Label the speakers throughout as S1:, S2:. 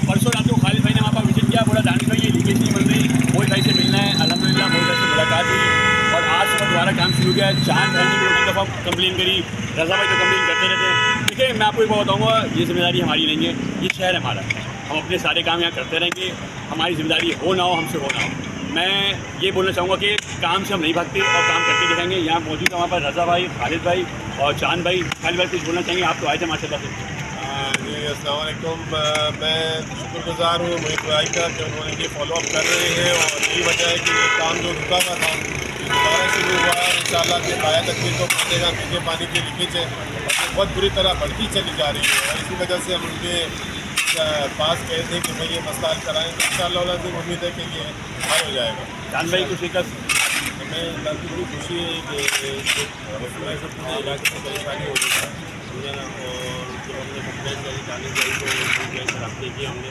S1: परसों रात को खालिद भाई ने वहाँ पर विजिट किया, बोला दानिश भाई ये लीकेज नहीं बन रही, मोहित भाई से मिलना है। अल्हम्दुलिल्लाह मोहित भाई से मुलाकात हुई और आज सुबह दोबारा काम शुरू किया है। चांद भाई ने भी एक दफ़ा कंप्लेन करी, रजा भाई तो कंप्लेन करते रहते हैं। देखिए मैं आपको एक बात बताऊँगा, ये जिम्मेदारी हमारी नहीं है, ये शहर है हमारा, हम अपने सारे काम यहाँ करते रहेंगे। हमारी जिम्मेदारी हो ना हो, हमसे हो ना हो। मैं ये बोलना चाहूँगा कि काम से हम नहीं भागते और काम करके दिखाएंगे। यहाँ मौजूद है वहाँ पर रजा भाई, खालिद भाई और चांद भाई। खालिद भाई कुछ बोलना चाहेंगे? आप तो आए थे माशाल्लाह से।
S2: जी अस्सलाम वालेकुम। मैं शुक्रगुज़ार हूँ मोहित भाई का कि उन्होंने ये फॉलोअप कर रहे हैं और यही वजह है कि ये काम जो रुका हुआ था दोबारा शुरू हुआ है। इंशाल्लाह के बाया तकमील को पहुँचेगा क्योंकि पानी की लीकेज है और बहुत बुरी तरह बढ़ती चली जा रही है और इसी वजह से हम उनके पास कहे थे कि भाई ये मसला हल कराएँ। तो इंशाल्लाह उम्मीद है कि ये हल हो जाएगा।
S1: चांद भाई कुछ एक
S2: हमें काफ़ी बड़ी खुशी है कि पूरे इलाके में परेशानी हो रही है और जब हमने कंप्लेन करी जाने गई तो रखते कि हमने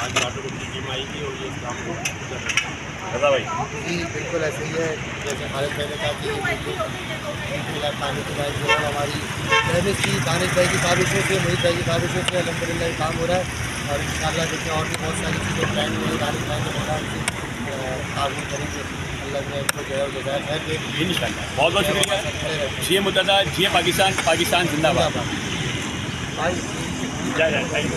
S2: आज वाटर ग्रुप की टीम आई थी और ये काम को कर रहे हैं।
S1: रजा भाई
S3: जी बिल्कुल ऐसे ही है जैसे खालिद भाई ने कहा कि पानी की लाइन जो है हमारी पहले की दानिश भाई की काबिशों से मोहित भाई की काबिशों से अल्हम्दुलिल्लाह ये काम हो रहा है और इंशाअल्लाह देखिए और भी बहुत सारी चीज़ें प्लान हुई है। दानिश भाई ने बोला उनकी ताबीर करेंगे, अल्लाह ने उनको जो है जज़ाय खैर दे।
S1: इंशाअल्लाह बहुत बहुत शुक्रिया। जिए मुत्तहदा, जिए पाकिस्तान, पाकिस्तान जिंदाबाद।
S3: भाई
S1: जय जय थैंक यू।